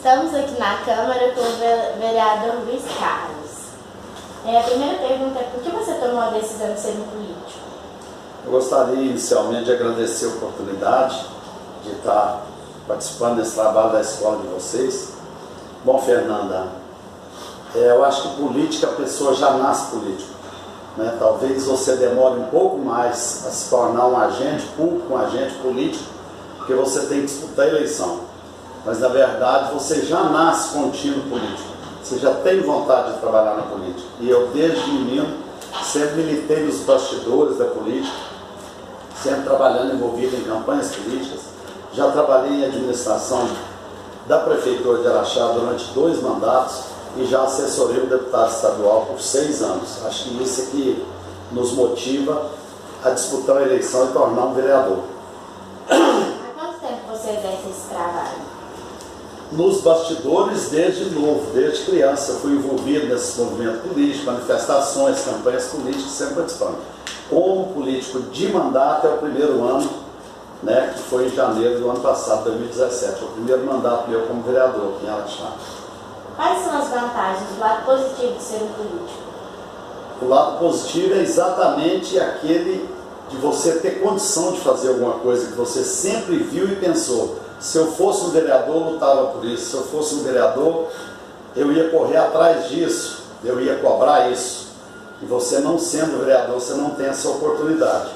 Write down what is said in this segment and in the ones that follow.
Estamos aqui na Câmara com o vereador Luiz Carlos. A primeira pergunta é: por que você tomou a decisão de ser um político? Eu gostaria inicialmente de agradecer a oportunidade de estar participando desse trabalho da escola de vocês. Bom, Fernanda, eu acho que política, a pessoa já nasce político, né? Talvez você demore um pouco mais a se tornar um agente público, um agente político, porque você tem que disputar a eleição. Mas, na verdade, você já nasce com um tino político. Você já tem vontade de trabalhar na política. E eu, desde menino, sempre militei nos bastidores da política, sempre trabalhando envolvido em campanhas políticas. Já trabalhei em administração da Prefeitura de Araxá durante 2 mandatos e já assessorei o deputado estadual por 6 anos. Acho que isso é que nos motiva a disputar a eleição e tornar um vereador. Há quanto tempo você exerce esse trabalho? Nos bastidores desde novo, desde criança. Eu fui envolvido nesse movimento político, manifestações, campanhas políticas, sempre participando. Como político de mandato é o primeiro ano, né, que foi em janeiro do ano passado, 2017. O primeiro mandato meu como vereador aqui em Araxá. Quais são as vantagens do lado positivo de ser um político? O lado positivo é exatamente aquele de você ter condição de fazer alguma coisa que você sempre viu e pensou: se eu fosse um vereador, eu lutava por isso. Se eu fosse um vereador, eu ia correr atrás disso, eu ia cobrar isso. E você, não sendo vereador, você não tem essa oportunidade.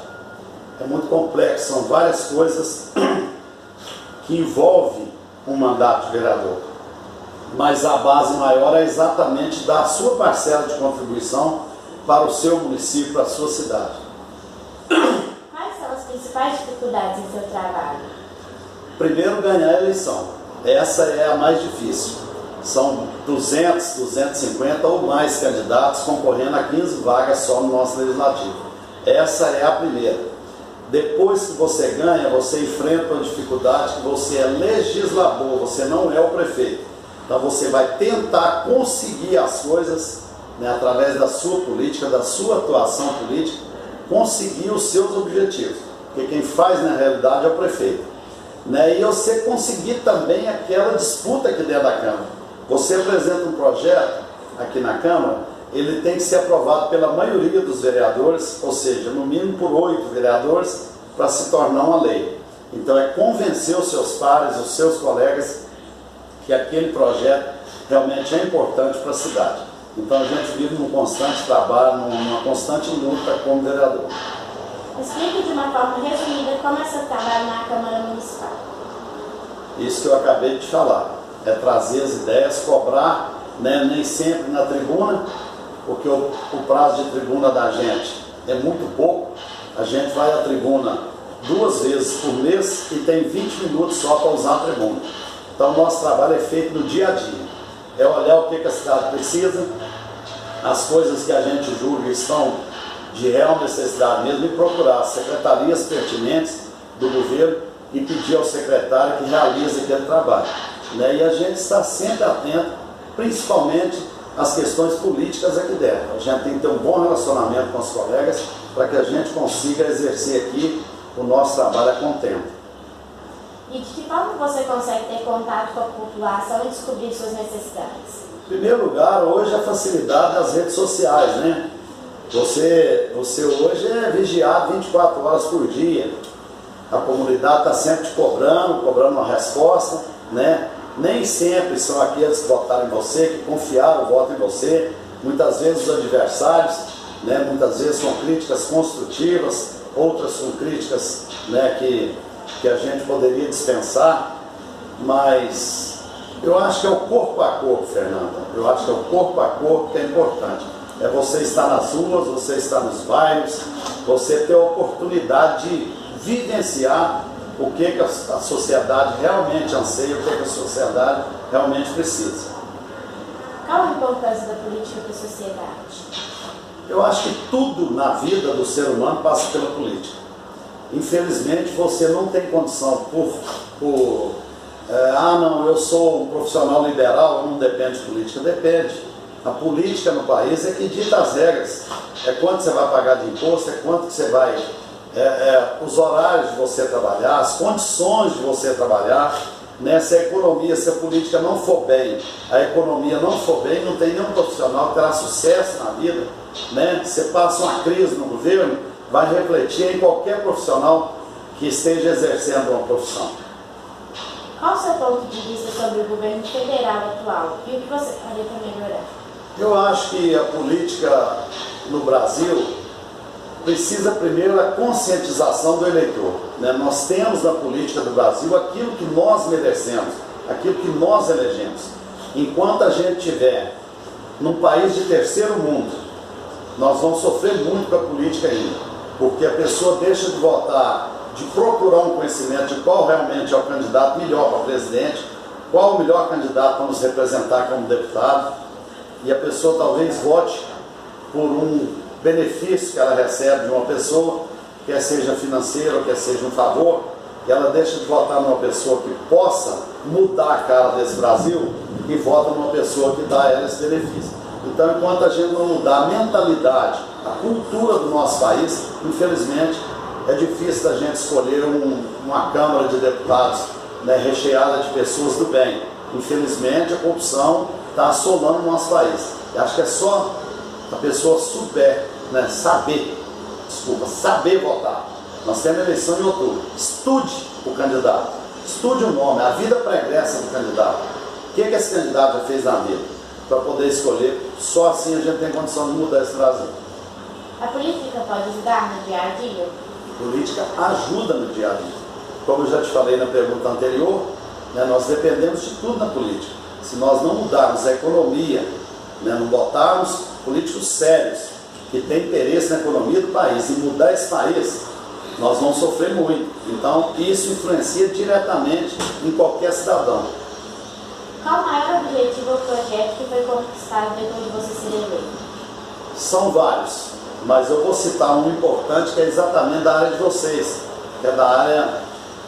É muito complexo, são várias coisas que envolvem um mandato de vereador. Mas a base maior é exatamente dar a sua parcela de contribuição para o seu município, para a sua cidade. Quais são as principais dificuldades em seu trabalho? Primeiro, ganhar a eleição. Essa é a mais difícil. São 200, 250 ou mais candidatos concorrendo a 15 vagas só no nosso legislativo. Essa é a primeira. Depois que você ganha, você enfrenta uma dificuldade que você é legislador, você não é o prefeito. Então você vai tentar conseguir as coisas, né, através da sua política, da sua atuação política, conseguir os seus objetivos. Porque quem faz na realidade é o prefeito. Né? E você conseguir também aquela disputa aqui dentro da Câmara. Você apresenta um projeto aqui na Câmara, ele tem que ser aprovado pela maioria dos vereadores, ou seja, no mínimo por 8 vereadores, para se tornar uma lei. Então é convencer os seus pares, os seus colegas, que aquele projeto realmente é importante para a cidade. Então a gente vive num constante trabalho, numa constante luta como vereador. Explique de uma forma resumida como é seu trabalho na Câmara Municipal. Isso que eu acabei de falar, é trazer as ideias, cobrar, né, nem sempre na tribuna, porque o prazo de tribuna da gente é muito pouco. A gente vai à tribuna 2 vezes por mês e tem 20 minutos só para usar a tribuna. Então o nosso trabalho é feito no dia a dia. É olhar o que a cidade precisa, as coisas que a gente julga estão de real necessidade mesmo, e procurar as secretarias pertinentes do governo e pedir ao secretário que realize aquele trabalho. Né? E a gente está sempre atento, principalmente às questões políticas aqui dentro. A gente tem que ter um bom relacionamento com os colegas para que a gente consiga exercer aqui o nosso trabalho a contento. E de que forma você consegue ter contato com a população e descobrir suas necessidades? Em primeiro lugar, hoje a facilidade das redes sociais, né? Você hoje é vigiado 24 horas por dia. A comunidade está sempre te cobrando uma resposta, né? Nem sempre são aqueles que votaram em você, que confiaram o voto em você. Muitas vezes os adversários, né? Muitas vezes com críticas construtivas, outras com críticas, né, que a gente poderia dispensar. Mas eu acho que é o corpo a corpo, Fernanda. Eu acho que é o corpo a corpo que é importante. É você estar nas ruas, você estar nos bairros, você ter a oportunidade de vivenciar o que a sociedade realmente anseia, o que a sociedade realmente precisa. Qual a importância da política para a sociedade? Eu acho que tudo na vida do ser humano passa pela política. Infelizmente você não tem condição não, eu sou um profissional liberal, eu não dependo de política. Depende. A política no país é que dita as regras. É quanto você vai pagar de imposto, é quanto que você vai... os horários de você trabalhar, as condições de você trabalhar, né? Se a economia, se a política não for bem, a economia não for bem, não tem nenhum profissional que terá sucesso na vida, né? Você passa uma crise no governo, vai refletir em qualquer profissional que esteja exercendo uma profissão. Qual o seu ponto de vista sobre o governo federal atual e o que você faria para melhorar? Eu acho que a política no Brasil precisa primeiro da conscientização do eleitor, né? Nós temos na política do Brasil aquilo que nós merecemos, aquilo que nós elegemos. Enquanto a gente tiver num país de terceiro mundo, nós vamos sofrer muito com a política ainda, porque a pessoa deixa de votar, de procurar um conhecimento de qual realmente é o candidato melhor para presidente, qual o melhor candidato para nos representar como deputado, e a pessoa talvez vote por um benefício que ela recebe de uma pessoa, quer seja financeiro, quer seja um favor, que ela deixa de votar numa pessoa que possa mudar a cara desse Brasil e vota numa pessoa que dá a ela esse benefício. Então, enquanto a gente não mudar a mentalidade, a cultura do nosso país, infelizmente, é difícil da gente escolher uma Câmara de Deputados, né, recheada de pessoas do bem. Infelizmente, a corrupção está assolando o nosso país. Eu acho que é só a pessoa souber, né, saber votar. Nós temos eleição em outubro. Estude o candidato, estude o nome, a vida pregressa do candidato. O que esse candidato já fez na vida? Para poder escolher, só assim a gente tem condição de mudar esse Brasil. A política pode ajudar no dia a dia? A política ajuda no dia a dia. Como eu já te falei na pergunta anterior, né, nós dependemos de tudo na política. Se nós não mudarmos a economia, né, não botarmos políticos sérios que têm interesse na economia do país e mudar esse país, nós vamos sofrer muito. Então, isso influencia diretamente em qualquer cidadão. Qual o maior objetivo ou projeto que foi conquistado depois de você ser eleito? São vários, mas eu vou citar um importante que é exatamente da área de vocês, que é da área,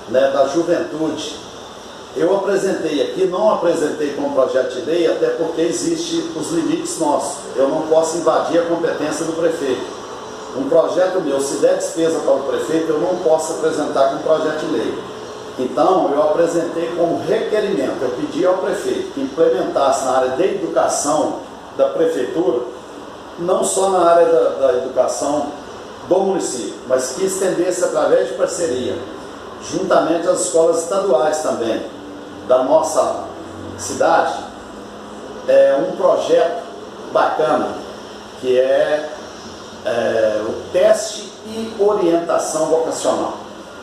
né, da juventude. Eu apresentei aqui, não apresentei como projeto de lei, até porque existem os limites nossos. Eu não posso invadir a competência do prefeito. Um projeto meu, se der despesa para o prefeito, eu não posso apresentar como projeto de lei. Então, eu apresentei como requerimento, eu pedi ao prefeito que implementasse na área de educação da prefeitura, não só na área da educação do município, mas que estendesse através de parceria, juntamente às escolas estaduais também, da nossa cidade, um projeto bacana, que é o teste e orientação vocacional.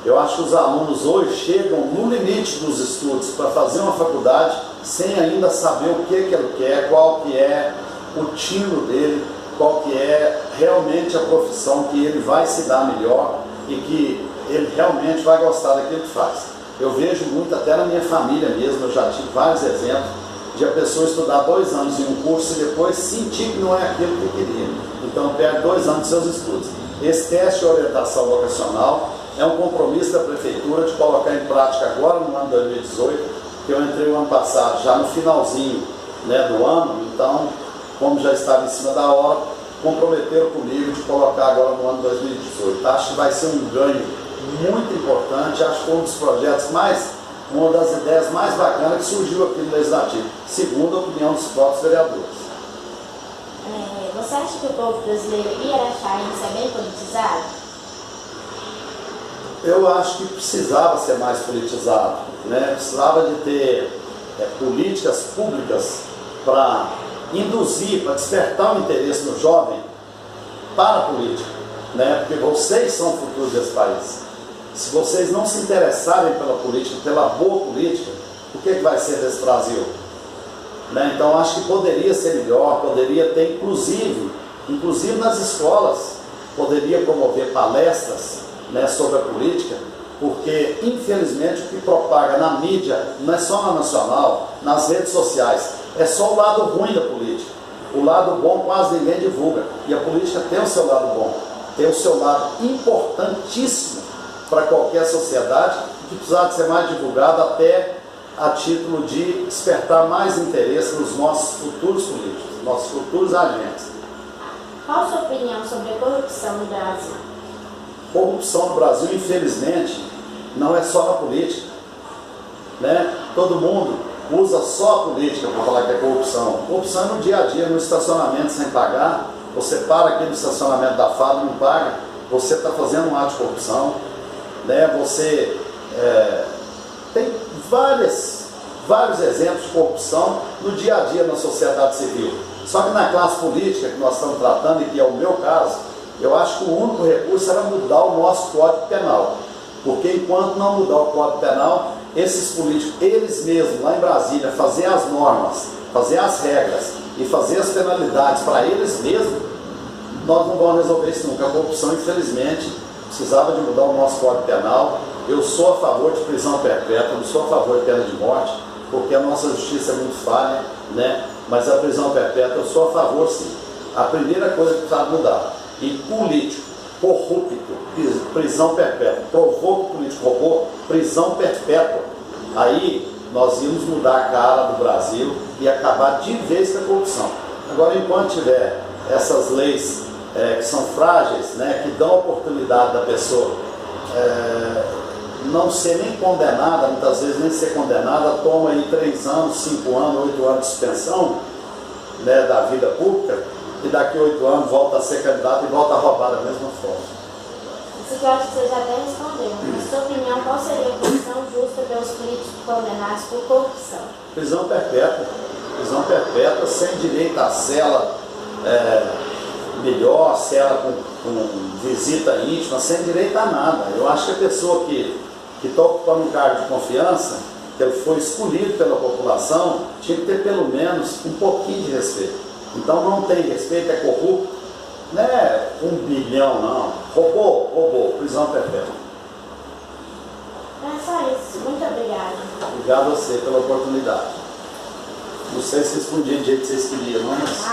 Eu acho que os alunos hoje chegam no limite dos estudos para fazer uma faculdade sem ainda saber o que ele quer, qual que é o tino dele, qual que é realmente a profissão que ele vai se dar melhor e que ele realmente vai gostar daquilo que faz. Eu vejo muito até na minha família mesmo, eu já tive vários exemplos de a pessoa estudar 2 anos em um curso e depois sentir que não é aquilo que queria. Então perde 2 anos de seus estudos. Esse teste de orientação vocacional é um compromisso da prefeitura de colocar em prática agora no ano de 2018, que eu entrei o ano passado, já no finalzinho, né, do ano, então, como já estava em cima da hora, comprometeram comigo de colocar agora no ano de 2018. Acho que vai ser um ganho muito importante, acho que foi um dos projetos uma das ideias mais bacanas que surgiu aqui no Legislativo, segundo a opinião dos próprios vereadores. Você acha que o povo brasileiro ia achar isso bem politizado? Eu acho que precisava ser mais politizado, né? Precisava de ter políticas públicas para induzir, para despertar o interesse do jovem para a política, né? Porque vocês são o futuro desse país. Se vocês não se interessarem pela política, pela boa política, o que vai ser desse Brasil? Né? Então acho que poderia ser melhor, poderia ter inclusive nas escolas, poderia promover palestras, né, sobre a política, porque infelizmente o que propaga na mídia, não é só na nacional, nas redes sociais, é só o lado ruim da política. O lado bom quase ninguém divulga, e a política tem o seu lado bom, tem o seu lado importantíssimo para qualquer sociedade, que precisava de ser mais divulgado até a título de despertar mais interesse nos nossos futuros políticos, nossos futuros agentes. Qual a sua opinião sobre a corrupção no Brasil? Corrupção no Brasil, infelizmente, não é só na política, né? Todo mundo usa só a política para falar que é corrupção. Corrupção é no dia a dia, no estacionamento sem pagar. Você para aqui no estacionamento da FAB e não paga, você está fazendo um ato de corrupção. Né? Você tem vários exemplos de corrupção no dia a dia na sociedade civil. Só que na classe política que nós estamos tratando, e que é o meu caso, eu acho que o único recurso era mudar o nosso Código Penal. Porque enquanto não mudar o Código Penal, esses políticos, eles mesmos, lá em Brasília, fazer as normas, fazer as regras e fazer as penalidades para eles mesmos, nós não vamos resolver isso nunca. A corrupção, infelizmente, precisava de mudar o nosso Código Penal. Eu sou a favor de prisão perpétua, não sou a favor de pena de morte, porque a nossa justiça é muito falha, né? Mas a prisão perpétua eu sou a favor, sim. A primeira coisa que precisa mudar. E político corrupto, prisão perpétua. Provou que o político roubou, prisão perpétua. Aí nós íamos mudar a cara do Brasil e acabar de vez com a corrupção. Agora, enquanto tiver essas leis que são frágeis, né, que dão a oportunidade da pessoa não ser nem condenada, muitas vezes nem ser condenada, toma aí 3 anos, 5 anos, 8 anos de suspensão, né, da vida pública, e daqui a 8 anos volta a ser candidato e volta a roubar da mesma forma. Isso que eu acho que você já até respondeu. Na sua opinião, qual seria a punição justa pelos políticos condenados por corrupção? Prisão perpétua. Prisão perpétua, sem direito à cela melhor, cela com visita íntima, sem direito a nada. Eu acho que a pessoa que está ocupando um cargo de confiança, que ele foi escolhido pela população, tinha que ter pelo menos um pouquinho de respeito. Então não tem respeito, é corrupto, não é 1 bilhão não, roubou, prisão perpétua. É só isso, muito obrigada. Obrigado a você pela oportunidade. Não sei se respondi do jeito que vocês queriam, não, mas...